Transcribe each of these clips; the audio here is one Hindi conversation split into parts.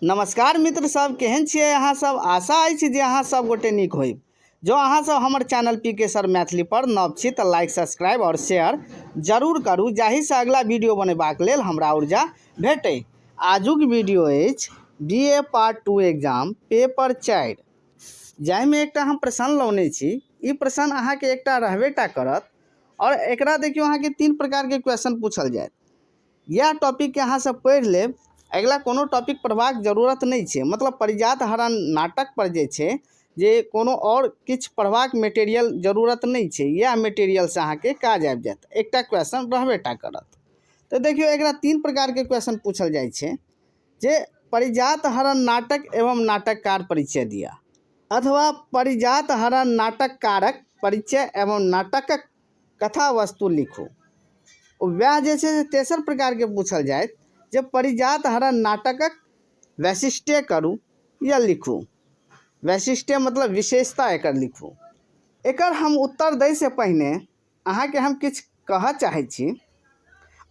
नमस्कार मित्र सब, केहन छियै अहाँ सब। आशा अछि जे अहाँ सब गोटे नीक होइब। जो अहाँ सब हमर चैनल पीके सर मैथिली पर नव छी तऽ लाइक सब्सक्राइब और शेयर जरूर करू, जाहिसँ अगला वीडियो बनेबाक लेल हमरा ऊर्जा भेटै। आजुक वीडियो अछि बीए पार्ट 2 एग्जाम पेपर 4, जाहिमे एकटा हम प्रश्न लौने छी। ई प्रश्न अहाँके एकटा रहबेटा करत और एकरा देखियो अहाँके 3 प्रकार के क्वेश्चन पूछल जायत। यह टॉपिक के अहाँ सब पढ़ि लेब, अगला कोनो टॉपिक पढ़बाक जरूरत नहीं है। मतलब परिजात हरण नाटक पर जे कोनो और किछ पढ़बाक मटेरियल जरूरत नहीं है। यह मटेरियल से अहाँके काज आबि जायत, एकटा क्वेश्चन रहबेटा करत। तो देखियो एकरा 3 प्रकार के क्वेश्चन पूछल जाय छे, जे परिजात हरण नाटक एवं नाटककार परिचय दिया, अथवा परिजात हरण नाटककारक परिचय एवं नाटकक कथा वस्तु लिखू। वह जैसे तेसर प्रकार के पूछल जाए, जब परिजात हरण नाटकक वैशिष्ट्य करू या लिखू। वैशिष्ट्य मतलब विशेषता एकर लिखू। एकर हम उत्तर दै से पहिने अहाँके हम किछ कह चाहे छी।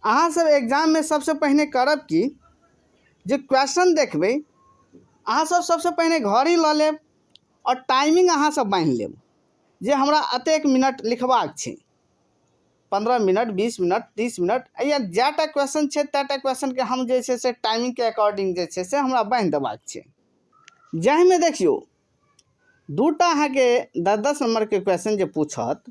अहाँ सब एग्जाम में सबसे पहिने करब कि जे क्वेश्चन देखबै, अहाँ सब सबसे पहिने घड़ी ल लेब और टाइमिंग अहाँ सब बांधि लेब, जे हमरा अतेक मिनट लिखबाक छै। 15 मिनट, 20 मिनट, 30 मिनट, या जैटा क्वेश्चन है तैटा क्वेश्चन के हम जे से टाइमिंग के अकॉर्डिंग जे से हमरा बांधि देबाक छै। जाहिमे देखियो दूटा अहाँके 10-10 नंबर के क्वेश्चन जे पूछत,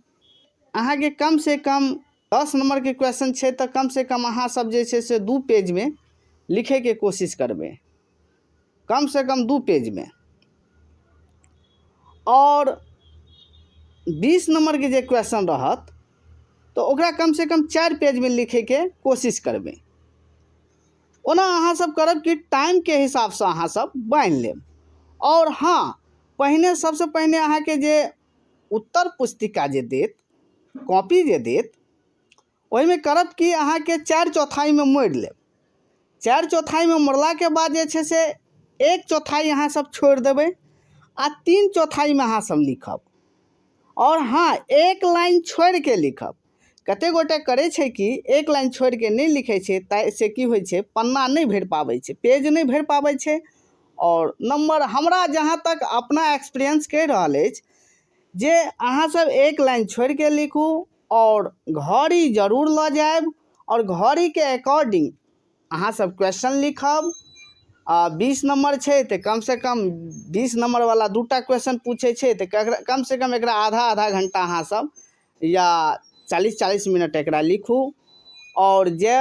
अहाँके कम से कम 10 नंबर के क्वेश्चन है तो कम से कम अहाँ सब जे से 2 पेज में लिखे के कोशिश करबे, कम से कम 2 पेज में। और 20 नंबर के जे क्वेश्चन रहत तो ओकरा कम से कम 4 पेज में लिखे के कोशिश करबे। ओना अहाँ सब करब कि टाइम के हिसाब से अहाँ सब बांधि लेब। और हाँ, पहिने सबसे पहिने अहाँके जे उत्तर पुस्तिका जे देत, कॉपी जे देत, ओहिमे करब कि अहाँके 4/4 में मोड़ि लेब। 4/4 में मोड़ला के बाद जे छै से 1/4 अहाँ सब छोड़ देबै आ 3/4 में अहाँ सब लिखब। और हाँ, एक लाइन छोड़ के लिखब। कते गोटे करे छे कि एक लाइन छोड़ के नहीं लिखे छे, ताइसे की होइ छे, पन्ना नहीं भर पावे छे, पेज नहीं भर पावे छे। और नंबर हमरा जहाँ तक अपना एक्सपीरियंस कह रहा है, जे अहाँ सब एक लाइन छोड़ के लिखू और घड़ी जरूर ल जाएब। और घड़ी के अकॉर्डिंग अहाँ सब क्वेश्चन लिखब। 20 नंबर है तो कम से कम 20 नंबर वाला 2टा क्वेश्चन पूछे छे, तो कम से कम एकरा आधा घंटा अहाँ सब या 40-40 मिनट एकरा लिखू। और जे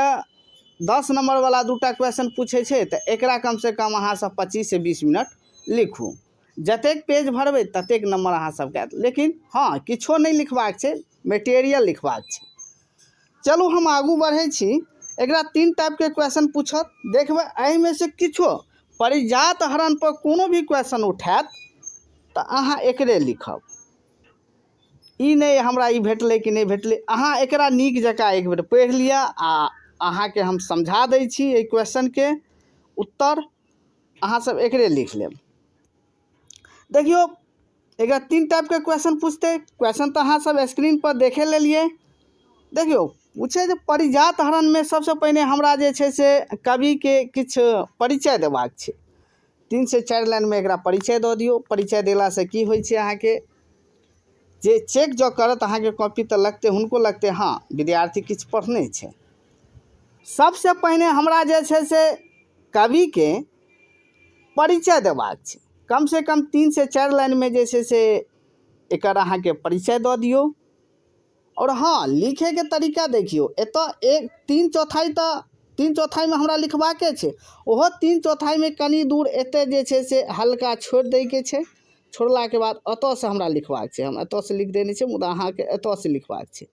10 नंबर वाला 2टा क्वेश्चन पूछे छे तो एकरा कम से कम अहाँ सब 25 से 20 मिनट लिखू। जतेक पेज भरबै ततेक नंबर अहाँ सब के। लेकिन हाँ, किछो नहीं लिखबाक छै, मटेरियल लिखबाक छै। चलू हम आगू बढ़े छी। एकरा 3 टाइप के क्वेश्चन पूछत, देखबै एहि में से किछो परिजात हरण पर कोनो भी क्वेश्चन उठात तो अहाँ एकरे लिखब। ई नहीं हमरा ई भेटले कि नहीं भेटले, अहाँ एकरा नीक जका एक बेर पढ़ि लिया। आ अहाँ के हम समझा दै छी ए क्वेश्चन के उत्तर, अहाँ सब एकरे लिख लेब। देखियो एकरा 3 टाइप के क्वेश्चन पूछते। क्वेश्चन तो अहाँ सब स्क्रीन पर देखे लेलिए। देखियो पूछे जे परिजात हरण में सबसे पहले हमरा जे छै से कवि के किछ परिचय देबाक छै। 3 से 4 लाइन में एकरा परिचय दऽ दियो। परिचय देला से की होइ छै, अहाँके जे चेक जो करत अहाँके कॉपी तो लगते, हुनको लगते हाँ विद्यार्थी किछ पढ़ने छै। सबसे पहले हमरा जे छै से कवि के परिचय देबाक छै। कम से कम 3 से 4 लाइन में जे से एकर अहाँके परिचय दऽ दियो। और हाँ, लिखे के तरीका देखियो, एत 3/4 तो 3/4 में हमरा लिखबाके छै। ओहो 3/4 में कनी दूर एते जे छै से हल्का छोड़ दै के छै। छोड़ला के बाद अत से हमरा लिखबाक छै। हम अत से लिख देने छै, मुदा अहाँ के अत से लिखबाक छै।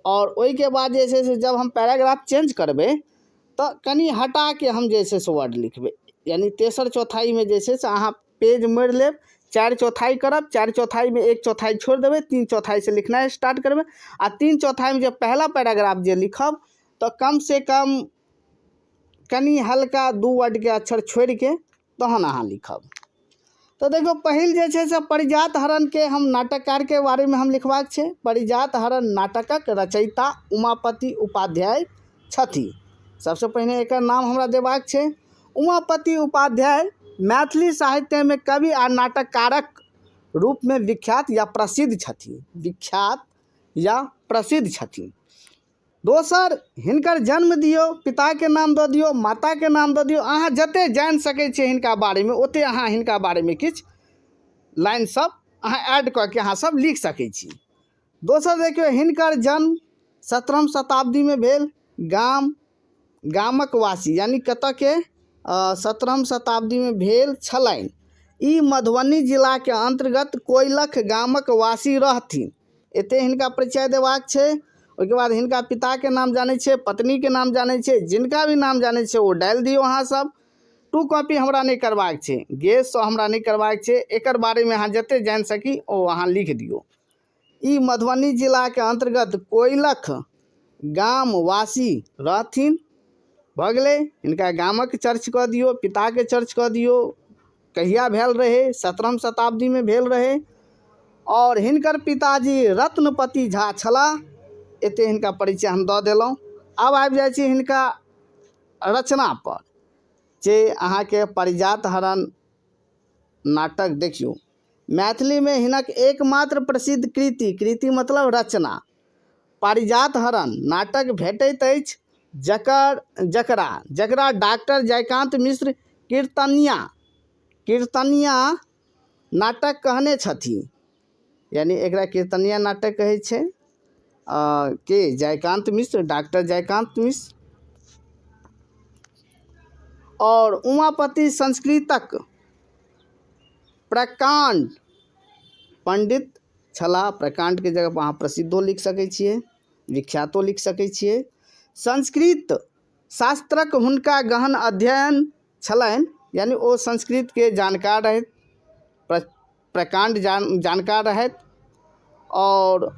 और ओई के बाद जे छै से जब हम पैराग्राफ चेंज करबे तो कनी हटा के हम जे छै से वर्ड लिखबे। यानी तेसर चौथाई में जे छै से अहाँ पेज मोड़ लेब। 4/4 करब, 4/4 में 1/4 छोड़ देवे, 3/4 से लिखना स्टार्ट करबे। आ 3/4 में जब पहला पैराग्राफ जे लिखब तो कम से कम कनी हल्का 2 वर्ड के अक्षर छोड़ के तहन अहाँ लिखब। तो देखो पहिल जे छै से परिजात हरण के हम नाटककार के बारे में हम लिखबाक छै। परिजात हरण नाटकक रचयिता उमापति उपाध्याय छथि। सबसे पहले एकर नाम हमरा देबाक छै। उमापति उपाध्याय मैथिली साहित्य में कवि आ नाटककारक रूप में विख्यात या प्रसिद्ध छथिन। दोसर, हिनकर जन्म दियौ, पिता के नाम दऽ दियौ, माता के नाम दऽ दियौ, अहाँ जते जानि सकै छियै हिनका बारे में ओते अहाँ हिनका बारे में किछु लाइन सब अहाँ ऐड कऽ के अहाँ सब लिख सकै छी। दोसर देखियौ, हिनकर जन्म 17वीं शताब्दी में भेल। गामक वासी यानी कतऽ के 17वीं शताब्दी में भेल छलनि। ई मधुबनी जिला के अंतर्गत कोइलख गामक वासी रहथिन। एते हिनका परिचय देबाक छै। ओहिके बाद हिनका पिता के नाम जानै छै, पत्नी के नाम जानै छै, जिनका भी नाम जानै छै ओ डालि दियौ अहाँ सब। 2 कॉपी हमरा नहीं करबाक छै, गेस हमरा नहीं करबाक छै, एकर बारे में अहाँ जते जानि सकी ओ अहाँ लिख दियौ। ई मधुबनी जिला के अंतर्गत कोइलख गाम वासी रहथिन। भऽ गेलै। हिनका गामक चर्च कऽ दियौ, पिता के चर्च कऽ दियौ, कहिया भेल रहे, 17वीं शताब्दी में भेल रहे। और हिनकर पिताजी रत्नपति झा छलाह। एते हिनका परिचय हम दऽ देलहुँ। आब आबि जाइ छी हिनका रचना पर, जे अहाँके पारिजात हरण नाटक देखियौ। मैथिली में हिनक एकमात्र प्रसिद्ध कृति मतलब रचना पारिजात हरण नाटक भेटैत अछि, जकरा डॉक्टर जयकांत मिश्र कीर्तनिया नाटक कहने छथिन। यानी एकरा कीर्तनिया नाटक कहै छै। के जयकांत मिश्र, डॉक्टर जयकांत मिश्र। और उमापति संस्कृतक प्रकांड पंडित छलाह। प्रकांड के जगह पर अहाँ प्रसिद्धो लिख सकै छियै, विख्यातो लिख सकै छियै। संस्कृत शास्त्रक हुनका गहन अध्ययन छलनि, यानी ओ संस्कृत के जानकार रहथि, प्रकांड जानकार रहथि। और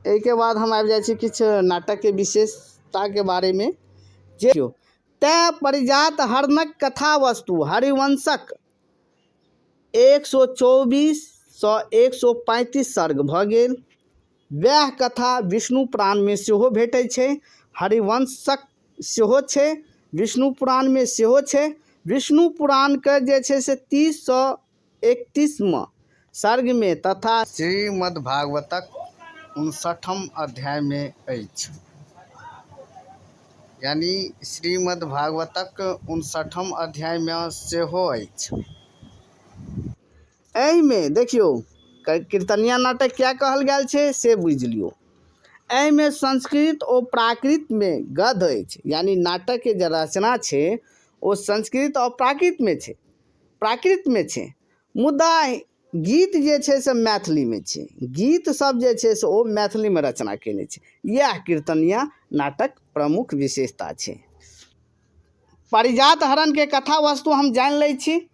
एहिके बाद हम आबि जाइ छी किछु नाटक के विशेषता के बारे में। जे तैं पारिजात हरणक कथा वस्तु हरिवंशक 124 सँ 135 सर्ग भऽ गेल। वएह कथा विष्णु पुराण में सेहो भेटै छै, हरिवंशक सेहो छै, विष्णु पुराण में सेहो छै। विष्णु पुराण के जे छै से 30 सँ 31वां सर्ग में तथा श्रीमद्भागवतक 59 अध्याय में अछि। यानी श्रीमद्भागवतक 59 अध्याय में सेहो अछि। एहि में देखियौ कीर्तनिया नाटक क्या कहल गेल छै से बुझि लियौ। एहि में संस्कृत और प्राकृत में गद्य अछि, यानी नाटक के जे रचना छै ओ संस्कृत और प्राकृत में छै। मुदा गीत जे छै से मैथिली में छै। गीत सब जे छै से ओ मैथिली में रचना केने छै। यह कीर्तनिया नाटक प्रमुख विशेषता छै। पारिजात हरण के कथा वस्तु हम जानि लै छी।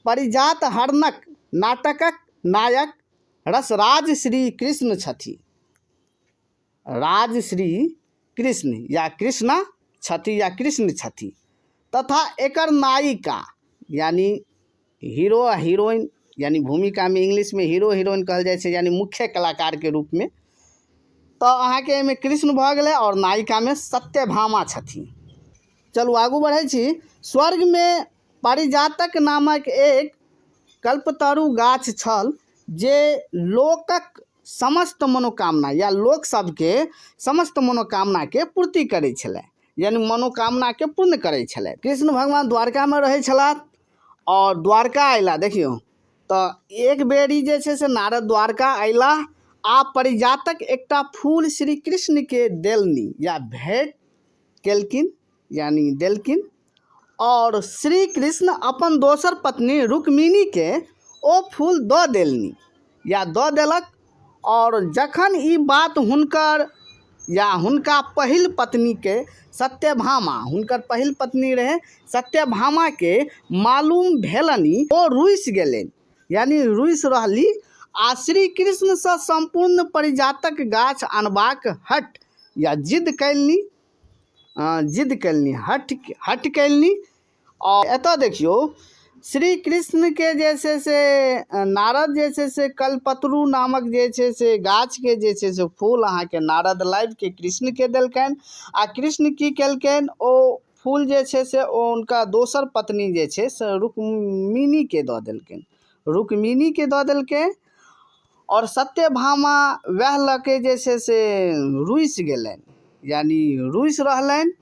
पारिजात हरणक नाटकक नायक रसराज श्री कृष्ण छथि। राजश्री कृष्ण या कृष्णा छथि या कृष्ण छथि। तथा एकर नायिका यानी हीरो आ हीरोइन, यानी भूमिका में इंग्लिश में हीरो हीरोइन कहल जाइ छै, यानी मुख्य कलाकार के रूप में। तो अहाँके एहिमे कृष्ण भऽ गेलै और नायिका में सत्यभामा छथिन। चलू आगू बढ़ै छी। स्वर्ग में पारिजातक नामक एक कल्पतरु गाछ छल, जे लोकक समस्त मनोकामना या लोक सबके समस्त मनोकामना के पूर्ति करै छलै, यानी मनोकामना के पूर्ण करै छलै। कृष्ण भगवान द्वारका में रहै छलाह और द्वारका अयला। देखियौ तो एक बेरी जे छै से नारद द्वारका अयला आ पारिजातक एकटा फूल श्री कृष्ण के देलनि या भेंट केलखिन, यानी देलखिन। और श्री कृष्ण अपन दोसर पत्नी रुक्मिणी के ओ फूल दऽ देलनि या दऽ देलक। और जखन ई बात हुनका पहिल पत्नी के सत्यभामा, हुनकर पहिल पत्नी रहे सत्यभामा के मालूम भेलनि, ओ रुसि गेलनि, यानी रुसि रहली आ श्री कृष्ण से संपूर्ण पारिजातक गाछ आनबाक हट या जिद कैलनी, हट कैलनी। और एतऽ देखियौ श्री कृष्ण के जे छै से नारद जे छै से कल्पतरु नामक जे छै से गाछ के जे छै से फूल अहाँके नारद लाबि के कृष्ण के देलकनि। आ कृष्ण की केलकनि, ओ फूल जे छै से हुनका दोसर पत्नी जे छै से रुक्मिणीके दऽ देलकनि, रुक्मिणीके दऽ देलकै। और सत्यभामा वएह लऽ के जे छै से रुसि गेलनि, यानी रुसि रहलनि।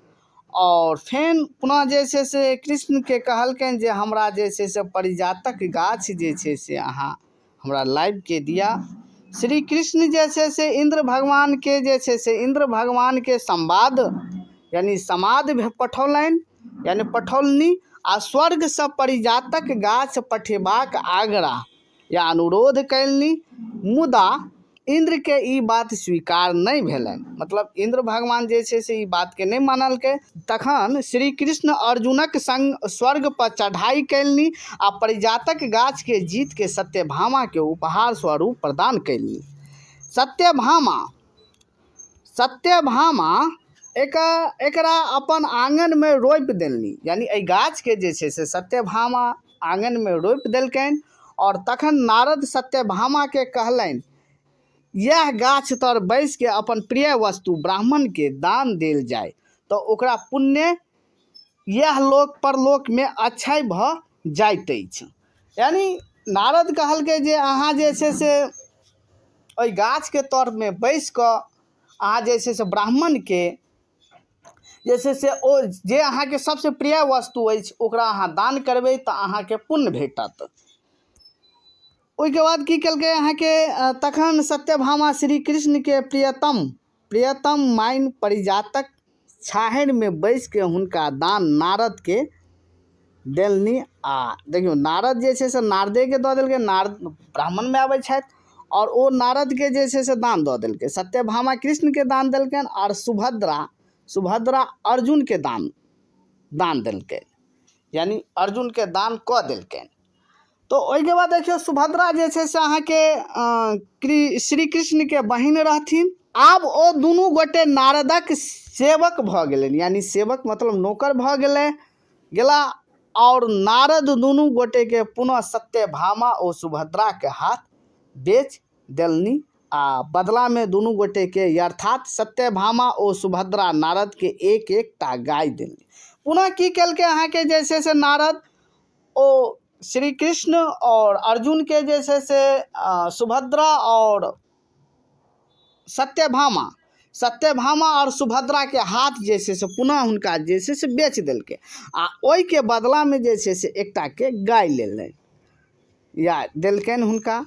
और फेन पुनः जे छै से कृष्णके कहलकनि जे हमरा जे छै से पारिजातक गाछ जे छै से अहाँ हमरा लाबिके दिया। श्री कृष्ण जे छै से इंद्र भगवानके जे छै से इंद्र भगवानके संवाद यानी समाद पठौलनि, यानी पठौलनी। आ स्वर्गसँ पारिजातक गाछ पठेबाक आग्रह या अनुरोध कयलनि, मुदा इंद्र के ई बात स्वीकार नहीं भेलनि। मतलब इंद्र भगवान जे छै से ई बात के नहीं मानलकै। तखन श्री कृष्ण अर्जुनक संग स्वर्ग पर चढ़ाई कयलनि आ पारिजातक गाछ के जीत के सत्यभामा के उपहार स्वरूप प्रदान कयलनि। सत्यभामा एकरा अपन आंगन में रोपि देलनि, यानी एहि गाछ के जे छै से सत्यभामा आंगन में रोपि देलकनि। और तखन नारद सत्यभामा के कहलनि, यह गाछ तर बैस के अपन प्रिय वस्तु ब्राह्मण के दान देल जाय तो ओकरा पुण्य यह लोक परलोक में अक्षय भ जाइत अछि। यानी नारद कहलकै जे अहाँ जे छै से ओहि गाछ के तर में बैस कऽ अहाँ जे छै से ब्राह्मण के जे छै से ओ जे अहाँके सबसे प्रिय वस्तु अछि ओकरा अहाँ दान करबै तऽ अहाँके पुण्य भेटत। ओहिके बाद की केलकै अहाँके तखन सत्यभामा श्री कृष्ण के प्रियतम माइन पारिजातक छाहरि में बैस के हुनका दान नारद के देलनि। आ देखियो नारद जे छै से नारदे के दऽ देलकै, नारद ब्राह्मण में आबै छथि और ओ नारद के जे छै से दान दऽ देलकै। सत्यभामा कृष्ण के दान देलकनि और सुभद्रा अर्जुन के दान देलकै, यानी अर्जुन के दान कऽ देलकनि। तो ओहिके बाद देखियो सुभद्रा जे छै से अहाँके श्री कृष्ण के बहिन रहथिन। आब ओ दुनू गोटे नारदक सेवक भऽ गेलनि, यानी सेवक मतलब नौकर भऽ गेला। और नारद दुनू गोटे के पुनः सत्यभामा और सुभद्रा के हाथ बेच देलनि। आ बदला में दुनू गोटे के अर्थात सत्यभामा और सुभद्रा नारद के एक एकटा गाय देलनि। पुनः की केलकै अहाँके जे छै से नारद ओ श्री कृष्ण और अर्जुन के जे छै से सुभद्रा और सत्यभामा और सुभद्रा के हाथ जे छै से पुनः हुनका जे छै से बेच देलकै। आ ओहि के बदला में जे छै से एकटा के गाय लेलनि या देलकनि हुनका।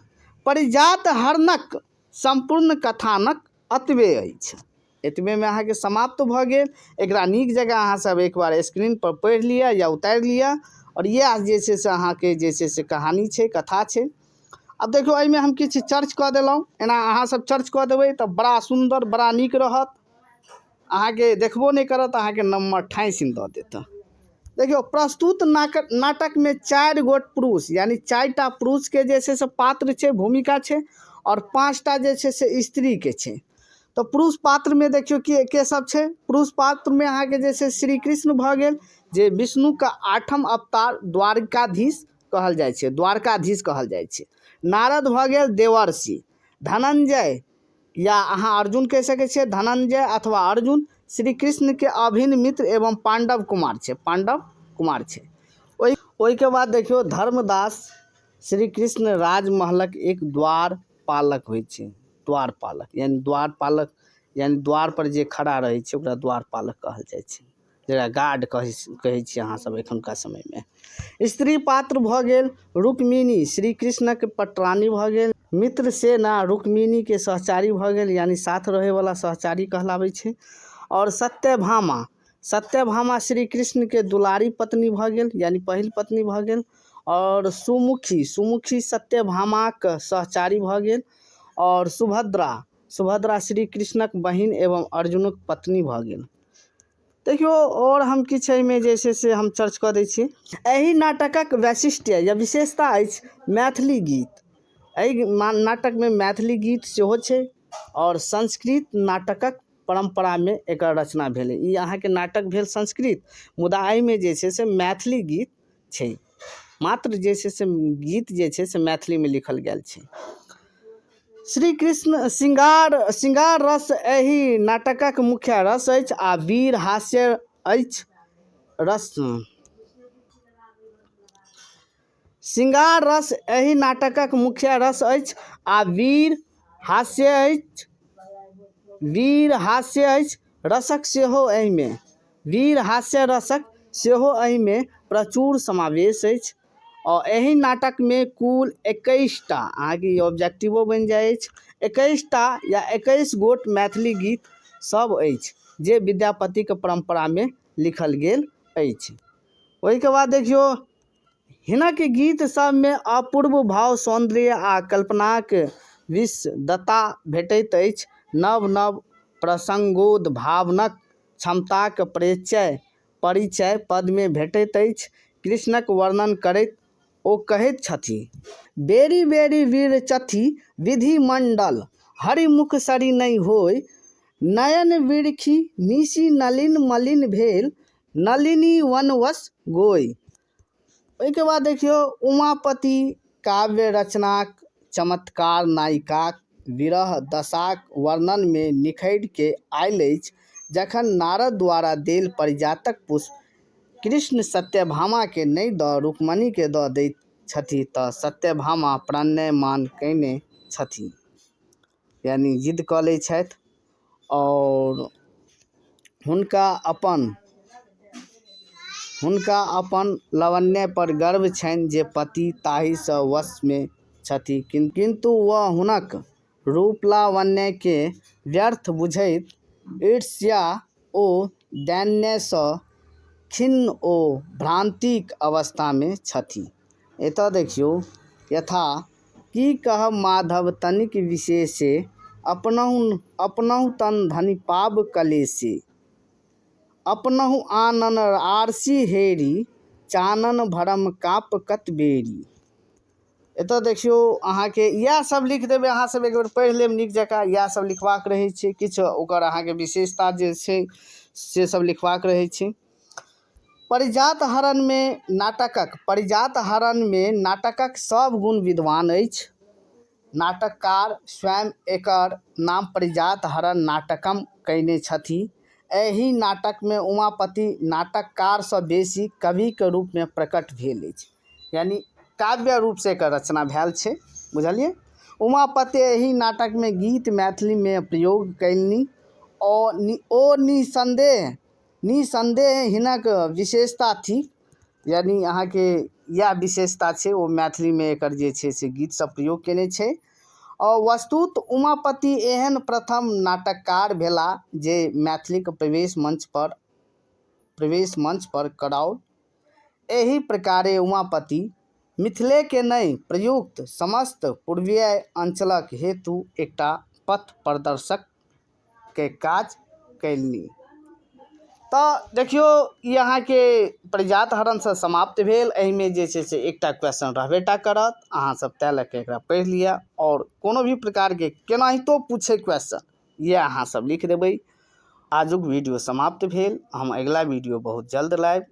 पारिजात हरणक संपूर्ण कथानक अतबे अछि। एतबे में अहाँके समाप्त भऽ गेल। एकरा नीक जगह अहाँ सब एक बार स्क्रीन पर पढ़ि लिअ या उतारि लिअ। और यह जे छै से अहाँके जे छै से कहानी छै, कथा छै। अब देखियो एहिमे हम किछु चर्च कऽ देलहुँ, एना अहाँ सब चर्च कऽ देबै तऽ बड़ा सुंदर बड़ा नीक रहत, अहाँके देखबो नहीं करत, अहाँके नंबर ठाँसिन दऽ देत। देखियो प्रस्तुत नाटक में 4 गोट पुरुष यानी 4टा पुरुष के जे छै से पात्र छै, भूमिका छै और 5टा जे छै से स्त्री के छै। तो पुरुष पात्र में देखियो के सब छै। पुरुष पात्र में अहाँके जे छै श्री कृष्ण भऽ गेल जे विष्णु का 8म अवतार द्वारकाधीश कहल जाइ छै। नारद भऽ गेल देवर्षि। धनंजय या अहाँ अर्जुन कहि सकै छियै, धनंजय अथवा अर्जुन श्री कृष्ण के अभिन्न मित्र एवं पांडव कुमार छै। ओहिके बाद देखियो धर्मदास श्री कृष्ण राजमहलक एक द्वारपालक होइ छै। द्वारपालक यानी द्वार पर जे खड़ा रहै छै ओकरा द्वारपालक कहल जाइ छै, जकरा गार्ड कहै छियै अहाँ सब एखुनका समय में। स्त्री पात्र भऽ गेल रुक्मिणी, श्री कृष्णक पटरानी भऽ गेल। मित्र सेना रुक्मिणी के सहचारी भऽ गेल, यानी साथ रहे वाला सहचारी कहलाबै छै। और सत्यभामा श्री कृष्ण के दुलारी पत्नी भऽ गेल, यानी पहिल पत्नी भऽ गेल। और सुमुखी सत्यभामाक सहचारी भऽ गेल। और सुभद्रा श्री कृष्णक बहिन एवं अर्जुनक पत्नी भऽ गेल। देखियो और हम किछु एहिमे जे छै से हम चर्च कऽ दै छी। एहि नाटकक वैशिष्ट्य या विशेषता अछि मैथिली गीत। एहि नाटक में मैथिली गीत सेहो छै और संस्कृत नाटकक परंपरा में एकर रचना भेलै। ई अहाँके नाटक भेल संस्कृत, मुदा एहिमे जे छै से मैथिली गीत छै। मात्र जे छै से गीत जे छै से मैथिली में लिखल गेल छै। श्री कृष्ण श्रृंगार रस एहि नाटकक मुख्य रस अछि आ वीर हास्य अछि। रस श्रृंगार रस एहि नाटकक मुख्य रस अछि आ वीर हास्य अछि रसक सेहो एहिमे वीर हास्य रसक सेहो एहिमे प्रचुर समावेश अछि। और एहि नाटक में कुल 21टा अहाँके ऑब्जेक्टिवो बनि जाइ अछि 21टा या 21 गोट मैथिली गीत सब अछि जे विद्यापतिके परंपरा में लिखल गेल अछि। ओहिके बाद देखियौ हिनक गीत सब में अपूर्व भाव सौंदर्य आ कल्पनाक विशदता भेटैत अछि। नव नव प्रसंगोद्भावनक क्षमताक परिचय पद में भेटैत अछि। कृष्णक वर्णन करैत ओ कहैत छथि बेरी बेरी वीर चथि विधि मंडल हरिमुख सरी नहीं होय नयन बिरखी निशी नलिन मलिन भेल नलिनी वनवश गोय। ओहिके बाद देखियो उमापति काव्य रचनाक चमत्कार नायिकाक विरह दशाक वर्णन में निखरि के आयल अछि। जखन नारद द्वारा देल परिजातक पुष्प कृष्ण सत्यभामा के नहीं द रुक्मणी के द दैत छथि तऽ सत्यभामा प्राणायमान कयने छथि यानी जिद कऽ लै छथि और हुनका अपन लावण्य पर गर्व छनि जे पति ताहि सँ वश में छथि किंतु वह हुनक रूप लावण्य के व्यर्थ बुझैत ईर्ष्या ओ दैन्य सँ खिन्न ओ भ्रांतिक अवस्था में छथि। एतऽ देखियौ यथा की कहब माधव तनिक विशेषे अपनहु तन धनि पाब कलेसे अपनहु आनन आरसी हेरी चानन भरम काप कत बेरी। एतऽ देखियौ अहाँके इएह सब लिख देबै अहाँ सब एक बेर पढ़ि लेब नीक जकाँ इएह सब लिखबाक रहै छै किछु ओकर अहाँके विशेषता जे छै से सब लिखबाक रहै छै। परिजात हरण में नाटकक सब गुण विद्वान अछि। नाटककार स्वयं एकर नाम परिजात हरण नाटकम कयने छथि। एहि नाटक में उमापति नाटककार सँ बेसी कवि के रूप में प्रकट भेल अछि यानी काव्य रूप से एकर रचना भेल छै बुझलिए। उमापति एहि नाटक में गीत मैथिली में प्रयोग कयलनि ओ निसंदेह हिनक विशेषता थी यानी अहाँ के यह विशेषता छै ओ मैथिली में एकर जे छै से गीत सब प्रयोग केने छै। और वस्तुत उमापति एहन प्रथम नाटककार भेला जे मैथिली के प्रवेश मंच पर कराओल। एही प्रकारे उमापति मिथिले के नहीं प्रयुक्त समस्त पूर्वीय अंचलक हेतु एकटा पथ प्रदर्शक के काज कयलनि। तो देखियो ई अहाँ के परिजात हरण से समाप्त भेल। एहि में जे छै से एकटा क्वेश्चन रहबेटा करत अहाँ सब तै लऽ के एकरा पढ़ि लिअ और कोनो भी प्रकार के केनाहितो पूछे क्वेश्चन ये अहाँ सब लिख देबै। आजुक वीडियो समाप्त भेल हम अगला वीडियो बहुत जल्द लायब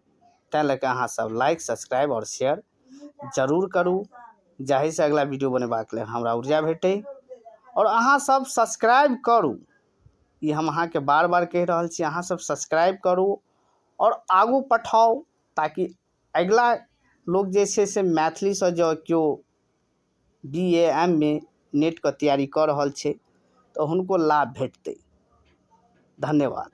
तै लऽ के अहाँ सब लाइक सब्सक्राइब और शेयर जरूर करू जाहि से अगला वीडियो बनेबाक लेल हमरा ऊर्जा भेटै। और अहाँ सब सब्सक्राइब करू ये हम अहाँ के बार बार कह रहल छी अहाँ सब सब्सक्राइब करू और आगू पठाओ ताकि अगला लोग जे छै से मैथिली से जो क्यों BAM में नेट के तैयारी कर रहल छै तो हुनको लाभ भेटतै। धन्यवाद।